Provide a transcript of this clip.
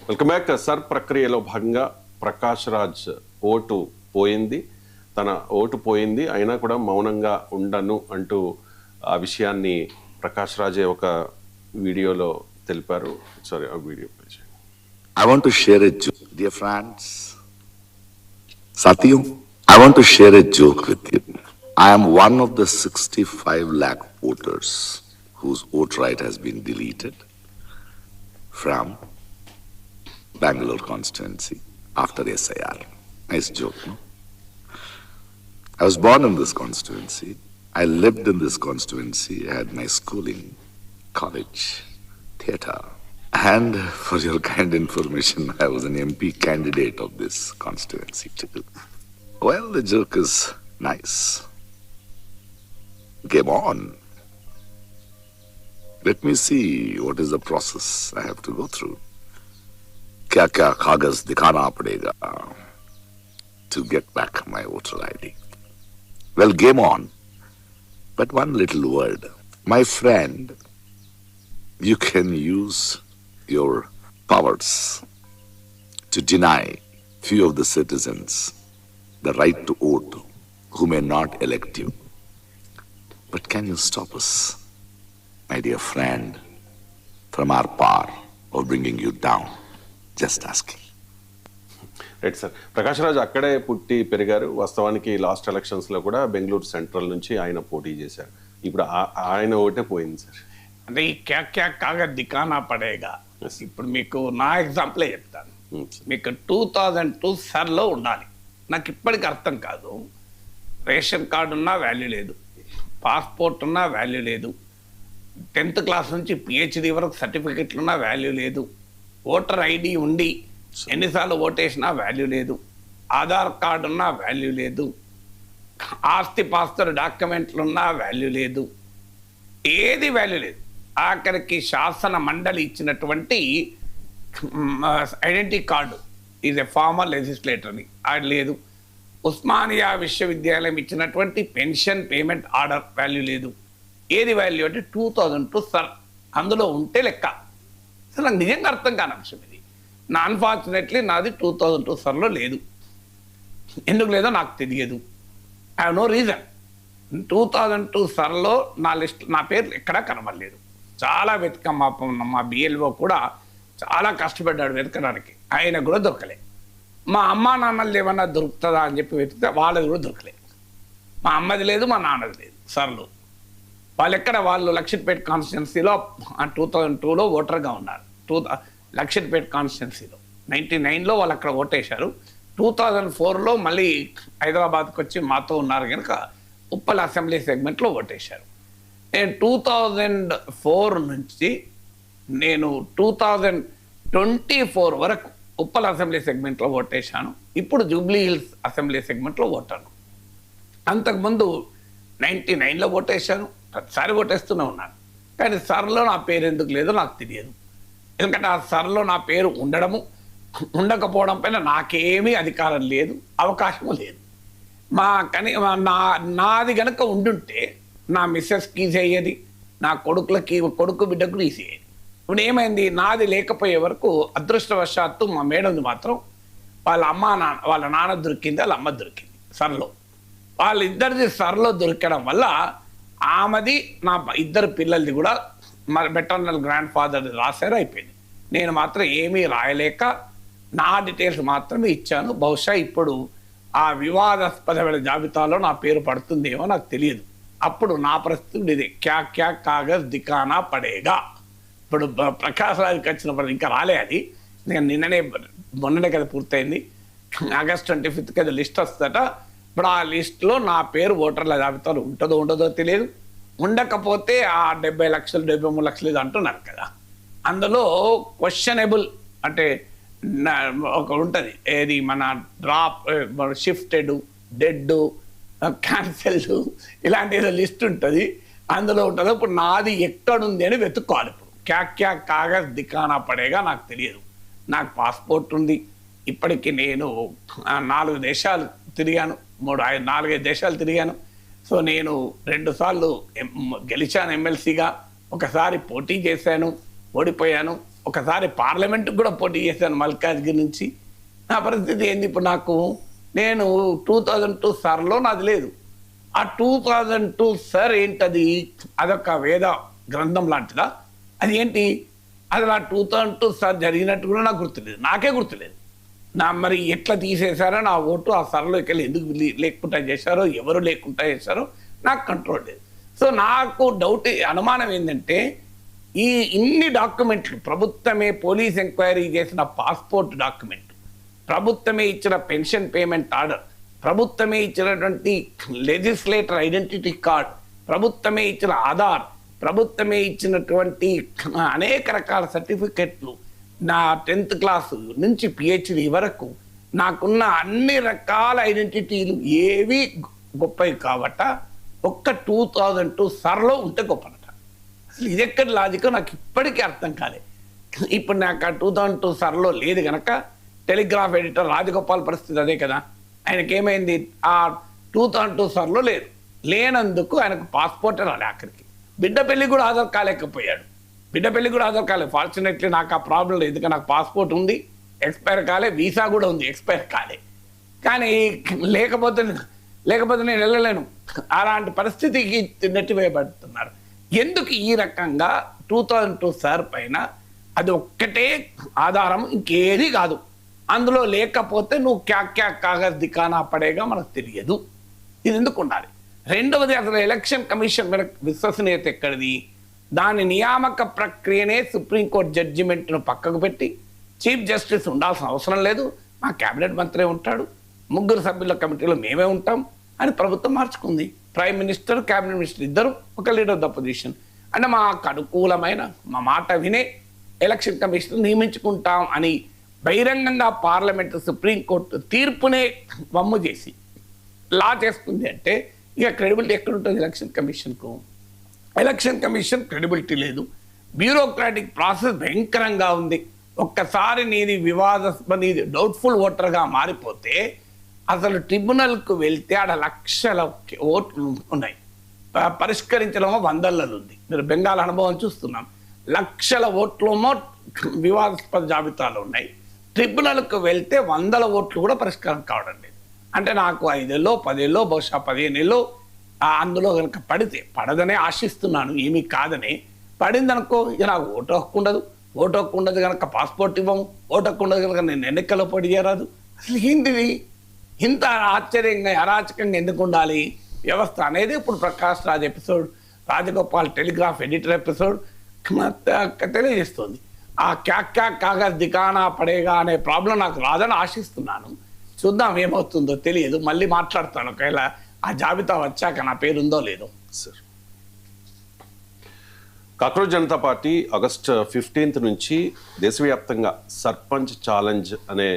Welcome back. Sir ప్రక్రియలో భాగంగా Prakash Raj vote పోయింది, తన ఓటు పోయింది, అయినా కూడా మౌనంగా ఉండను అంటూ ఆ విషయాన్ని ప్రకాష్ రాజే ఒక వీడియోలో తెలిపారు. సారీ, ఆ వీడియో ప్లే చేయండి. I want to share a joke, dear friends. Satyu, I want to share a joke with you. I am one of the 65 lakh voters whose vote right has been deleted from Bangalore constituency after SIR. Nice joke, no? I was born in this constituency. I lived in this constituency. I had my schooling, college, theatre. And for your kind information, I was an MP candidate of this constituency too. Well, the joke is nice. Game on. Let me see what is the process I have to go through. क्या कागज दिखाना पड़ेगा to get back my voter ID. Well, game on. But one little word. My friend, you can use your powers to deny few of the citizens the right to vote who may not elect you. But can you stop us, my dear friend, from our power of bringing you down? Just asking. Right sir. Prakash Raj అక్కడే పుట్టి పెరిగారు. వాస్తవానికి last ఎలక్షన్స్లో కూడా Bengaluru central నుంచి ఆయన పోటీ చేశారు. ఇప్పుడు ఆయన ఓటే పోయింది సార్. అంటే ఈ క్యా కాగజ్ దికానా పడేగా. ఇప్పుడు మీకు నా ఎగ్జాంపులే చెప్తాను. మీకు 2002 సర్లో ఉండాలి. నాకు ఇప్పటికి అర్థం కాదు. రేషన్ కార్డు ఉన్నా వాల్యూ లేదు, పాస్పోర్ట్ ఉన్నా వాల్యూ లేదు, 10th క్లాస్ నుంచి PhD వరకు సర్టిఫికెట్లు ఉన్నా వాల్యూ లేదు, ఓటర్ ఐడి ఉండి ఎన్నిసార్లు ఓటేసినా వాల్యూ లేదు, ఆధార్ కార్డు ఉన్నా వాల్యూ లేదు, ఆస్తి పాస్తుల డాక్యుమెంట్లు ఉన్నా వాల్యూ లేదు, ఏది వాల్యూ లేదు. ఆఖరికి శాసన మండలి ఇచ్చినటువంటి identity card is a former లెజిస్లేటర్ని అది లేదు. ఉస్మానియా విశ్వవిద్యాలయం ఇచ్చినటువంటి పెన్షన్ పేమెంట్ ఆర్డర్ వాల్యూ లేదు. ఏది వాల్యూ అంటే 2002 సర్ అందులో ఉంటే లెక్క. అసలు నాకు నిజంగా అర్థం కాని అంశం ఇది. నా అన్ఫార్చునేట్లీ నాది 2002 సర్లో లేదు. ఎందుకు లేదో నాకు తెలియదు. I have no reason. 2002 సర్లో నా పేరు ఎక్కడా కనబడలేదు. చాలా వెతకం. మా BLO కూడా చాలా కష్టపడ్డాడు వెతకడానికి, ఆయన కూడా దొరకలే. మా అమ్మ నాన్నది ఏమన్నా దొరుకుతుందా అని చెప్పి వెతికితే వాళ్ళది కూడా దొరకలేదు. మా అమ్మది లేదు, మా నాన్నది లేదు సర్లు. వాళ్ళు లక్షిట్పేట కాన్స్టిట్యున్సీలో 2002లో ఓటర్గా ఉన్నారు. లక్షిట్పేట కాన్స్టిట్యున్సీలో 99లో వాళ్ళు అక్కడ ఓటేశారు. 2004లో మళ్ళీ హైదరాబాద్కి వచ్చి మాతో ఉన్నారు కనుక ఉప్పల్ అసెంబ్లీ సెగ్మెంట్లో ఓటేశారు. నేను 2004 నుంచి 2024 వరకు ఉప్పల్ అసెంబ్లీ సెగ్మెంట్లో ఓటేశాను. ఇప్పుడు జూబ్లీ హిల్స్ అసెంబ్లీ సెగ్మెంట్లో ఓటాను. అంతకుముందు 99లో ఓటేశాను. ప్రతిసారి ఓటేస్తూనే ఉన్నాను. కానీ సర్లో నా పేరు ఎందుకు లేదో నాకు తెలియదు. ఎందుకంటే ఆ సర్లో నా పేరు ఉండకపోవడం పైన నాకేమీ అధికారం లేదు, అవకాశము లేదు. నాది గనక ఉండుంటే నా మిస్సెస్కి ఈసేయేది, నా కొడుకు బిడ్డకు ఈసేయేది. ఇప్పుడు ఏమైంది, నాది లేకపోయే వరకు అదృష్టవశాత్తు మా మేడంది మాత్రం వాళ్ళ నాన్న దొరికింది, వాళ్ళ అమ్మ దొరికింది సర్లో. వాళ్ళిద్దరిది సర్లో దొరకడం వల్ల ఆమెది నా ఇద్దరు పిల్లలది కూడా మెటర్నల్ గ్రాండ్ ఫాదర్ది రాశారు, అయిపోయింది. నేను మాత్రం ఏమీ రాయలేక నా డీటెయిల్స్ మాత్రమే ఇచ్చాను. బహుశా ఇప్పుడు ఆ వివాదాస్పదమైన జాబితాలో నా పేరు పడుతుందేమో నాకు తెలియదు. అప్పుడు నా పరిస్థితి ఇది, క్యా కాగజ్ దికానా పడేగా. ఇప్పుడు ప్రకాష్ రాజ్కి వచ్చినప్పుడు ఇంకా రాలే అది. మొన్ననే కదా పూర్తయింది. August 25కి అది లిస్ట్ వస్తుందట. ఇప్పుడు ఆ లిస్టులో నా పేరు ఓటర్ల జాబితాలో ఉండదో తెలియదు. ఉండకపోతే ఆ 70 లక్షలు 73 లక్షలు ఇది అంటున్నారు కదా, అందులో క్వశ్చనబుల్ అంటే ఒక ఉంటుంది, ఏది మన డ్రాప్, షిఫ్టెడ్, డెడ్, క్యాన్సెల్డ్, ఇలాంటి ఏదో లిస్ట్ ఉంటుంది, అందులో ఉంటుంది. ఇప్పుడు నాది ఎక్కడుంది అని వెతుక్కోవాలి. ఇప్పుడు క్యా కాగజ్ దికానా పడేగా నాకు తెలియదు. నాకు పాస్పోర్ట్ ఉంది. ఇప్పటికి నేను 4 దేశాలు తిరిగాను, 4-5 దేశాలు తిరిగాను. సో నేను 2 సార్లు గెలిచాను ఎమ్మెల్సీగా, ఒకసారి పోటీ చేశాను, ఓడిపోయాను, ఒకసారి పార్లమెంట్కి కూడా పోటీ చేశాను మల్కాజ్గిరి నుంచి. నా పరిస్థితి ఏంది ఇప్పుడు? నేను 2002 సర్లో నాది లేదు. ఆ 2002 సర్ ఏంటది? అదొక వేద గ్రంథం లాంటిదా? అది ఏంటి? అసలు ఆ 2002 సర్ జరిగినట్టు కూడా నాకు గుర్తులేదు, నాకే గుర్తులేదు. మరి ఎట్లా తీసేశారో నా ఓటు, ఆ సర్లోకి వెళ్ళి ఎందుకు లేకుండా చేశారో, ఎవరు లేకుండా చేశారో నాకు కంట్రోల్ లేదు. సో నాకు డౌట్, అనుమానం ఏంటంటే ఇన్ని డాక్యుమెంట్లు, ప్రభుత్వమే పోలీస్ ఎంక్వైరీ చేసిన పాస్పోర్ట్ డాక్యుమెంట్, ప్రభుత్వమే ఇచ్చిన పెన్షన్ పేమెంట్ ఆర్డర్, ప్రభుత్వమే ఇచ్చినటువంటి లెజిస్లేటర్ ఐడెంటిటీ కార్డ్, ప్రభుత్వమే ఇచ్చిన ఆధార్, ప్రభుత్వమే ఇచ్చినటువంటి అనేక రకాల సర్టిఫికెట్లు, నా 10th క్లాస్ నుంచి PhD వరకు నాకున్న అన్ని రకాల ఐడెంటిటీలు ఏవి గొప్పవి కాబట్ట ఒక్క 2002 సర్లో ఉంటే గొప్పనట. అసలు ఇది ఎక్కడ లాజిక్ నాకు ఇప్పటికీ అర్థం కాలే. ఇప్పుడు నాకు ఆ 2002 సర్లో లేదు కనుక టెలిగ్రాఫ్ ఎడిటర్ రాజగోపాల్ పరిస్థితి అదే కదా. ఆయనకి ఏమైంది? ఆ 2002 సర్లో లేనందుకు ఆయనకు పాస్పోర్ట్ రాలే. ఆఖరికి బిడ్డ పెళ్లి కూడా హాజరు కాలేకపోయాడు. ఫార్చునేట్లీ నాకు ఆ ప్రాబ్లం లేదు, ఎందుకంటే నాకు పాస్పోర్ట్ ఉంది, ఎక్స్పైర్ కాలే, వీసా కూడా ఉంది, ఎక్స్పైర్ కాలే. కానీ లేకపోతే నేను వెళ్ళలేను. అలాంటి పరిస్థితికి నెట్టివేయబడుతున్నారు. ఎందుకు ఈ రకంగా 2002 సార్ పైన అది ఒక్కటే ఆధారం, ఇంకేది కాదు. అందులో లేకపోతే నువ్వు క్యా కాగజ్ దిఖానా పడేగా మనకు తెలియదు. ఇది ఎందుకు ఉండాలి? రెండవది, అసలు ఎలక్షన్ కమిషన్ మీద విశ్వసనీయత ఎక్కడిది? దాని నియామక ప్రక్రియనే సుప్రీంకోర్టు జడ్జిమెంట్ను పక్కకు పెట్టి చీఫ్ జస్టిస్ ఉండాల్సిన అవసరం లేదు, మా క్యాబినెట్ మంత్రి ఉంటాడు, 3 సభ్యుల కమిటీలో మేమే ఉంటాం అని ప్రభుత్వం మార్చుకుంది. ప్రైమ్ మినిస్టర్, క్యాబినెట్ మినిస్టర్ ఇద్దరు, ఒక లీడర్ ఆఫ్ ద పొజిషన్. అంటే మాకు అనుకూలమైన, మా మాట వినే ఎలక్షన్ కమిషన్ నియమించుకుంటాం అని బహిరంగంగా పార్లమెంట్, సుప్రీంకోర్టు తీర్పునే వమ్ము చేసి లా చేసుకుంది అంటే ఇక క్రెడిబిలిటీ ఎక్కడుంటుంది ఎలక్షన్ కమిషన్కు? ఎలక్షన్ కమిషన్ క్రెడిబిలిటీ లేదు. బ్యూరోక్రాటిక్ ప్రాసెస్ భయంకరంగా ఉంది. ఒక్కసారి నీది నీది డౌట్ఫుల్ ఓటర్గా మారిపోతే అసలు ట్రిబ్యునల్కు వెళ్తే ఆడ లక్షల ఓట్లు ఉన్నాయి, పరిష్కరించడం వందలలో ఉంది. మీరు బెంగాల్ అనుభవం చూస్తున్నాం, లక్షల ఓట్లేమో వివాదాస్పద జాబితాలో ఉన్నాయి. ట్రిబ్యునల్కు వెళ్తే 100 ఓట్లు కూడా పరిష్కారం కావడం లేదు. అంటే నాకు 5 ఏళ్ళో 10 ఏళ్ళో బహుశా 15 ఏళ్ళో అందులో కనుక పడదనే ఆశిస్తున్నాను, ఏమీ కాదని. పడిందనుకో ఇక నాకు ఓటు హక్కు ఉండదు కనుక పాస్పోర్ట్ ఇవ్వము, ఓటు హక్కు ఉండదు కనుక నేను ఎన్నికల్లో పోటీ చేయరాదు. అసలు ఏంటిది? ఇంత ఆశ్చర్యంగా, అరాచకంగా ఎందుకు ఉండాలి వ్యవస్థ అనేది ఇప్పుడు Prakash Raj episode, Rajagopal telegraph editor episode తెలియజేస్తుంది. ఆ క్యా కాగజ్ దిఖానా పడేగా అనే ప్రాబ్లం నాకు రాదని ఆశిస్తున్నాను. చూద్దాం ఏమవుతుందో తెలియదు. మళ్ళీ మాట్లాడతాను ఒకవేళ ఆ జాబితా వచ్చాక నా పేరు ఉందో లేదో. Sir, cockroach Janata party August 15th నుంచి దేశవ్యాప్తంగా సర్పంచ్ ఛాలెంజ్ అనే